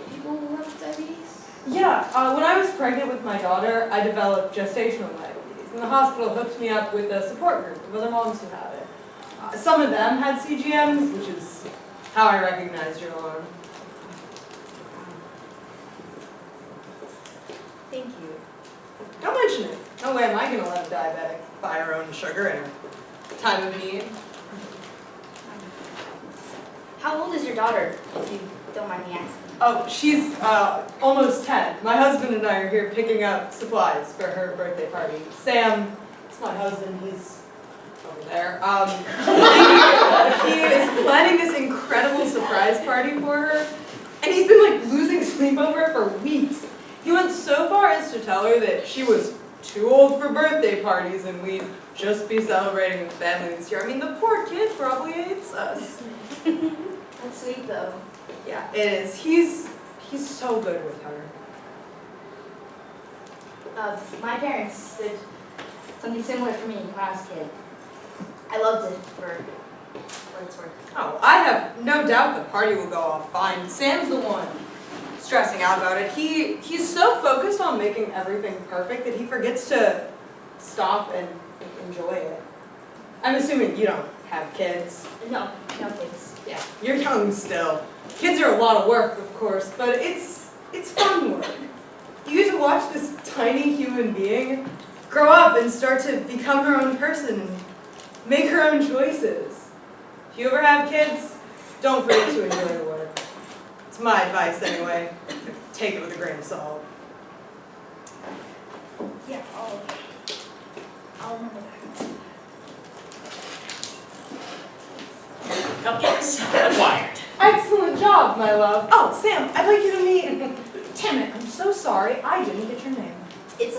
people who have diabetes?
Yeah, when I was pregnant with my daughter, I developed gestational diabetes, and the hospital hooked me up with a support group of other moms who have it. Some of them had CGMs, which is how I recognized your alarm.
Thank you.
Don't mention it. No way am I going to let a diabetic buy her own sugar in her time of need.
How old is your daughter, if you don't mind me asking?
Oh, she's almost 10. My husband and I are here picking up supplies for her birthday party. Sam, it's my husband, he's over there. He is planning this incredible surprise party for her, and he's been like losing sleep over it for weeks. He went so far as to tell her that she was too old for birthday parties and we'd just be celebrating with family this year. I mean, the poor kid probably hates us.
That's sweet, though.
Yeah, it is. He's so good with her.
My parents did something similar for me when I was a kid. I loved it for what it's worth.
Oh, I have no doubt the party will go off fine. Sam's the one stressing out about it. He's so focused on making everything perfect that he forgets to stop and enjoy it. I'm assuming you don't have kids.
No kids.
Yeah, you're young still. Kids are a lot of work, of course, but it's fun work. You get to watch this tiny human being grow up and start to become her own person and make her own choices. If you ever have kids, don't forget to enjoy the work. It's my advice anyway. Take it with a grain of salt.
Yeah, I'll remember that.
Cupcakes acquired.
Excellent job, my love. Oh, Sam, I'd like you to meet... Damn it, I'm so sorry. I didn't get your name.
It's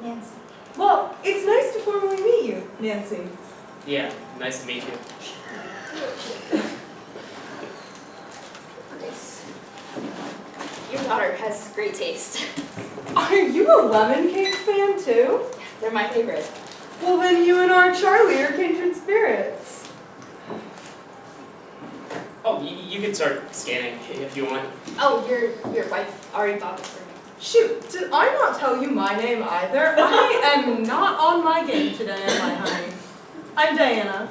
Nancy.
Well, it's nice to formally meet you, Nancy.
Yeah, nice to meet you.
Grace. Your daughter has great taste.
Are you a lemon cake fan, too?
They're my favorite.
Well, then you and our Charlie are kindred spirits.
Oh, you can start scanning if you want.
Oh, your wife already bought this for me.
Shoot, did I not tell you my name either? I am not on my game today, am I, honey? I'm Diana.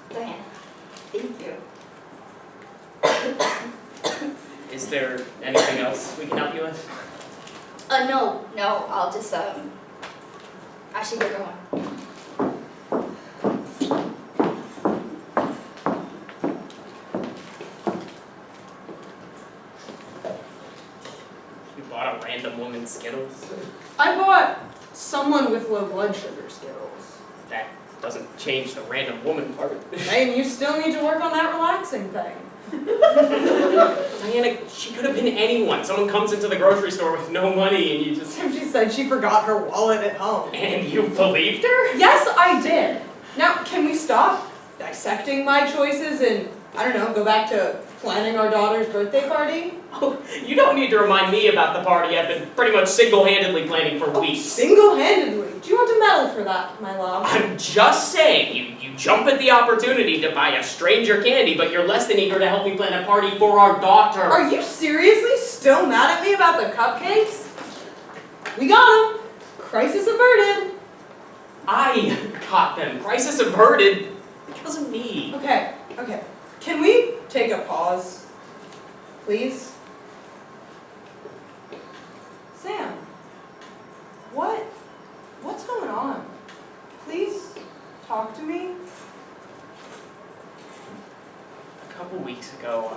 Diana. Thank you.
Is there anything else we can help you with?
No, I'll just, I should get going.
You bought a random woman's Skittles?
I bought someone with low blood sugar Skittles.
That Doesn't change the random woman part.
Hey, you still need to work on that relaxing thing.
Diana, she could have been anyone. Someone comes into the grocery store with no money and you just...
She said she forgot her wallet at home.
And you believed her?
Yes, I did. Now, can we stop dissecting my choices and, I don't know, go back to planning our daughter's birthday party?
Oh, you don't need to remind me about the party I've been pretty much single-handedly planning for weeks.
Single-handedly? Do you want a medal for that, my love?
I'm just saying, you jump at the opportunity to buy a stranger candy, but you're less than eager to help me plan a party for our daughter.
Are you seriously still mad at me about the cupcakes? We got them. Crisis averted.
I got them. Crisis averted because of me.
Okay. Can we take a pause, please? Sam, what's going on? Please talk to me.
A couple weeks ago,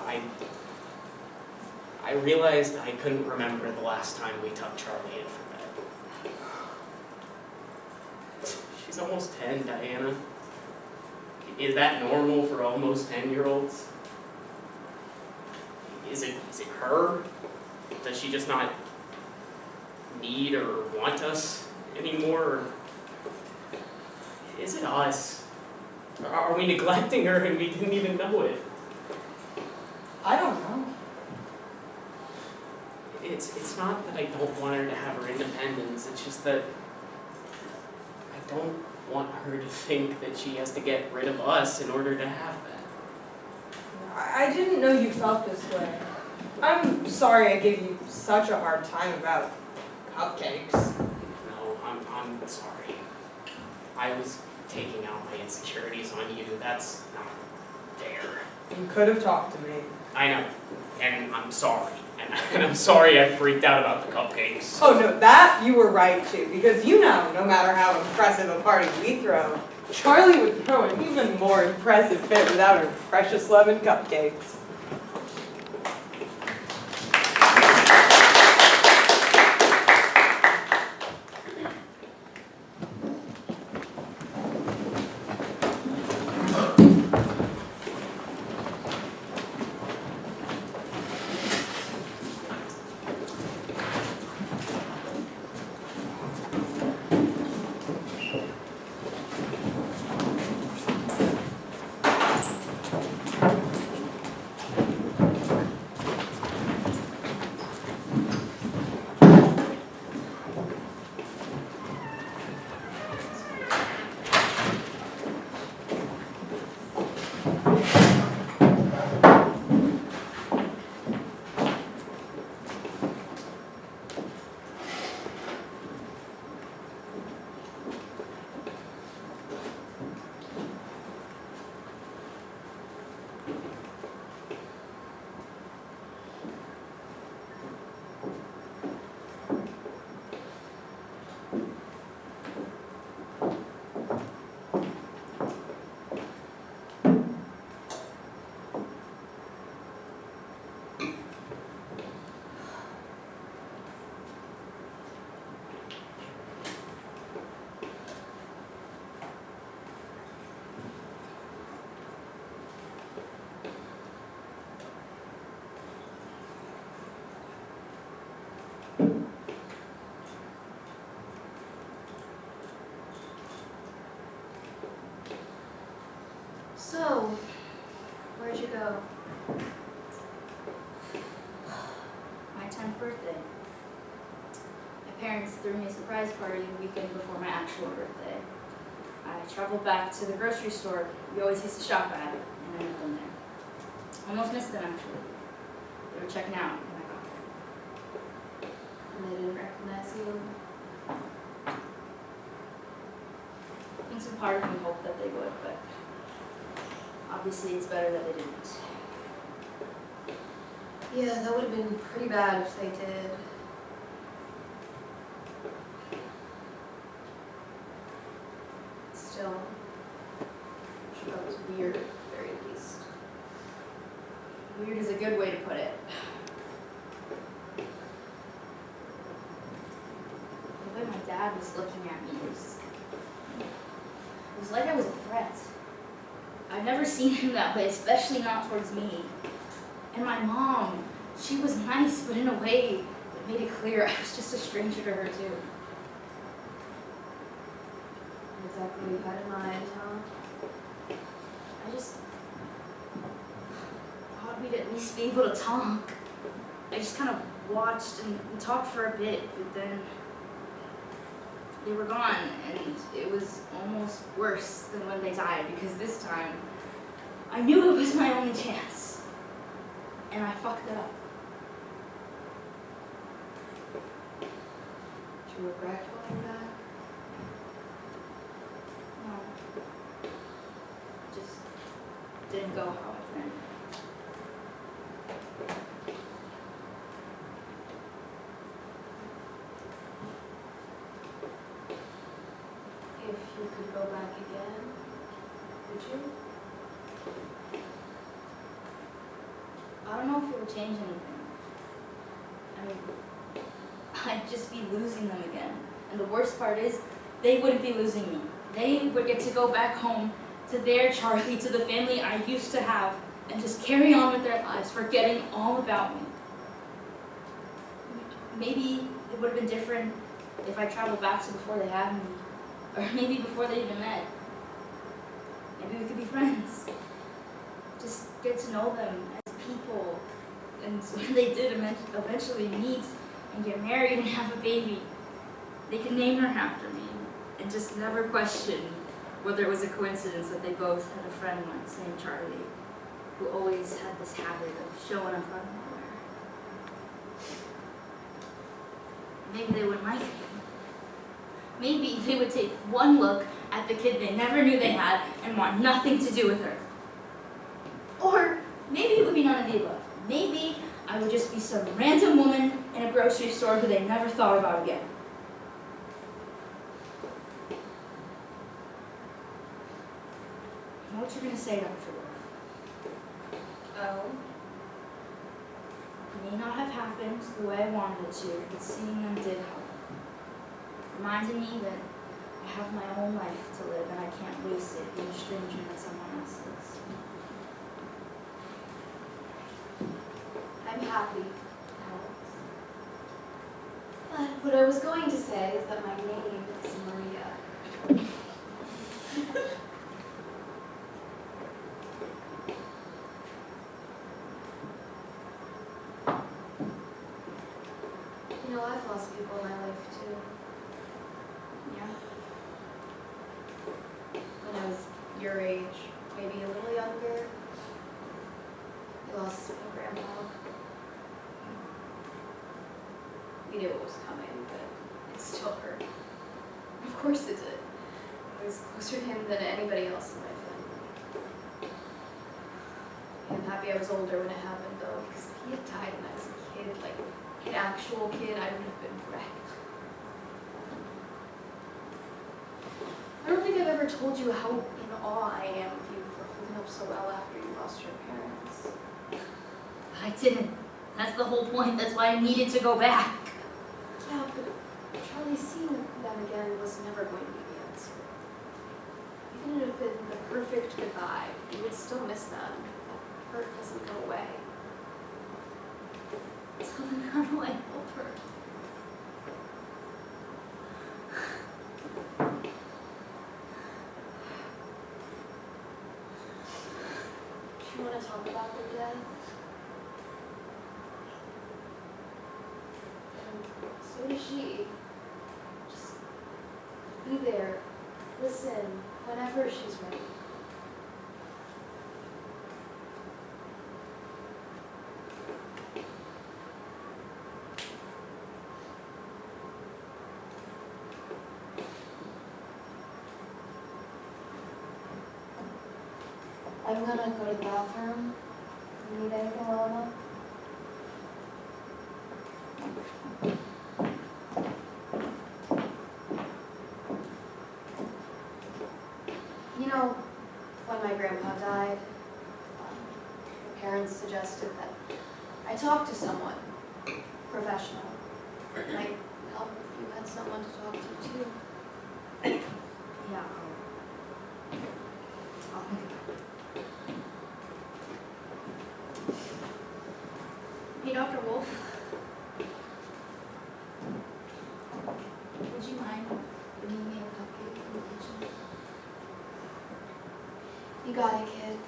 I realized I couldn't remember the last time we tucked Charlie in for bed. She's almost 10, Diana. Is that normal for almost 10-year-olds? Is it her? Does she just not need or want us anymore? Or is it us? Are we neglecting her and we didn't even know it?
I don't know.
It's not that I don't want her to have her independence, it's just that I don't want her to think that she has to get rid of us in order to have that.
I didn't know you felt this way. I'm sorry I gave you such a hard time about cupcakes.
No, I'm sorry. I was taking out my insecurities on you. That's not fair.
You could have talked to me.
I know, and I'm sorry. And I'm sorry I freaked out about the cupcakes.
Oh no, that you were right too, because you know, no matter how impressive a party we throw, Charlie would throw an even more impressive fit without her precious lemon cupcakes.
So, where'd you go? My 10th birthday. My parents threw me a surprise party the weekend before my actual birthday. I traveled back to the grocery store we always used to shop at, and I met them there. Almost missed them, actually. They were checking out when I got there.
And they didn't recognize you.
I think some part of me hoped that they would, but obviously it's better that they didn't.
Yeah, that would have been pretty bad if they did. Still, I'm sure that was weird at the very least.
Weird is a good way to put it. The way my dad was looking at me was It was like I was a threat. I'd never seen him that way, especially not towards me. And my mom, she was nice, but in a way that made it clear I was just a stranger to her too.
Exactly what you had in mind, huh?
I just thought we'd at least be able to talk. I just kind of watched and we talked for a bit, but then they were gone, and it was almost worse than when they died, because this time I knew it was my only chance, and I fucked it up.
Do you regret going back?
No, it just didn't go how I planned.
If you could go back again, would you?
I don't know if it would change anything. I mean, I'd just be losing them again. And the worst part is, they wouldn't be losing me. They would get to go back home to their Charlie, to the family I used to have, and just carry on with their lives, forgetting all about me. Maybe it would have been different if I traveled back to before they had me, or maybe before they even met. Maybe we could be friends. Just get to know them as people. And when they did eventually meet and get married and have a baby, they could name her after me and just never question whether it was a coincidence that they both had a friend once named Charlie who always had this habit of showing up out of nowhere. Maybe they wouldn't like it. Maybe they would take one look at the kid they never knew they had and want nothing to do with her. Or maybe it would be none of the above. Maybe I would just be some random woman in a grocery store who they never thought about again. I know what you're going to say, Dr. Wolf.
Oh?
It may not have happened the way I wanted it to, but seeing them did help. Reminded me that I have my own life to live and I can't waste it being a stranger in someone else's.
I'm happy it helped. But what I was going to say is that my name is Maria. You know, I've lost people in my life too.
Yeah.
When I was your age, maybe a little younger, I lost my grandpa. We knew it was coming, but it still hurt. Of course it did. I was closer to him than anybody else in my family. I'm happy I was older when it happened though, because if he had died when I was a kid, like an actual kid, I would have been wrecked. I don't think I've ever told you how in awe I am of you for holding up so well after you lost your parents.
I didn't. That's the whole point. That's why I needed to go back.
Yeah, but Charlie, seeing them again was never going to be the answer. Even if it had been the perfect goodbye, you would still miss them. That hurt doesn't go away.
So then how do I help her?
Do you want to talk about their death? So does she. Just be there, listen, whenever she's ready. I'm gonna go to the bathroom. You need anything while I'm up? You know, when my grandpa died, my parents suggested that I talk to someone professional. It might help if you had someone to talk to too.
Yeah, You got it, kid.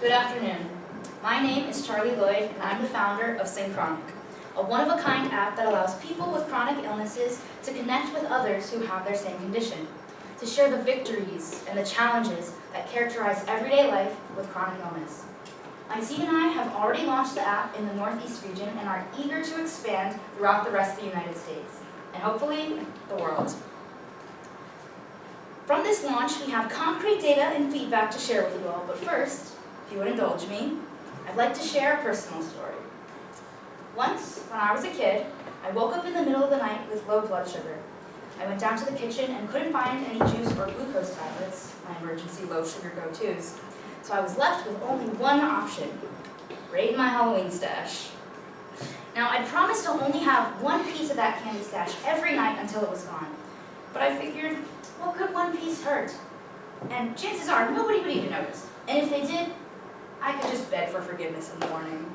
Good afternoon. My name is Charlie Lloyd, and I'm the founder of Synchronic, a one-of-a-kind app that allows people with chronic illnesses to connect with others who have their same condition, to share the victories and the challenges that characterize everyday life with chronic illness. My team and I have already launched the app in the Northeast region and are eager to expand throughout the rest of the United States, and hopefully the world. From this launch, we have concrete data and feedback to share with you all, but first, if you would indulge me, I'd like to share a personal story. Once, when I was a kid, I woke up in the middle of the night with low blood sugar. I went down to the kitchen and couldn't find any juice or glucose tablets, my emergency low sugar go-tos, so I was left with only one option, raid my Halloween stash. Now, I'd promised to only have one piece of that candy stash every night until it was gone, but I figured, what could one piece hurt? And chances are, nobody would even notice, and if they did, I could just beg for forgiveness in the morning.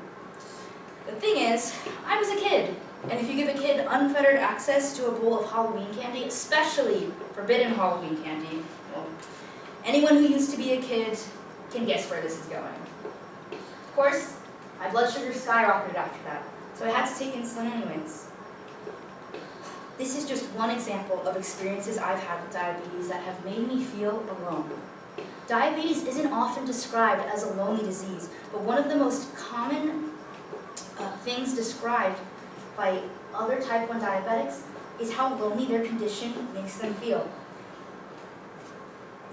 The thing is, I was a kid, and if you give a kid unfettered access to a bowl of Halloween candy, especially forbidden Halloween candy, well, anyone who used to be a kid can guess where this is going. Of course, my blood sugar skyrocketed after that, so I had to take insulin anyways. This is just one example of experiences I've had with diabetes that have made me feel alone. Diabetes isn't often described as a lonely disease, but one of the most common things described by other type 1 diabetics is how lonely their condition makes them feel.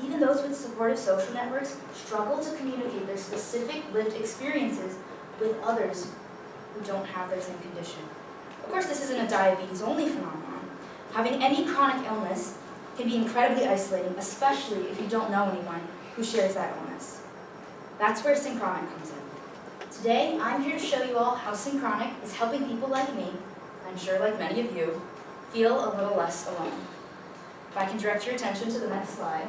Even those with supportive social networks struggle to communicate their specific lived experiences with others who don't have their same condition. Of course, this isn't a diabetes-only phenomenon. Having any chronic illness can be incredibly isolating, especially if you don't know anyone who shares that illness. That's where Synchronic comes in. Today, I'm here to show you all how Synchronic is helping people like me, I'm sure like many of you, feel a little less alone. If I can direct your attention to the next slide.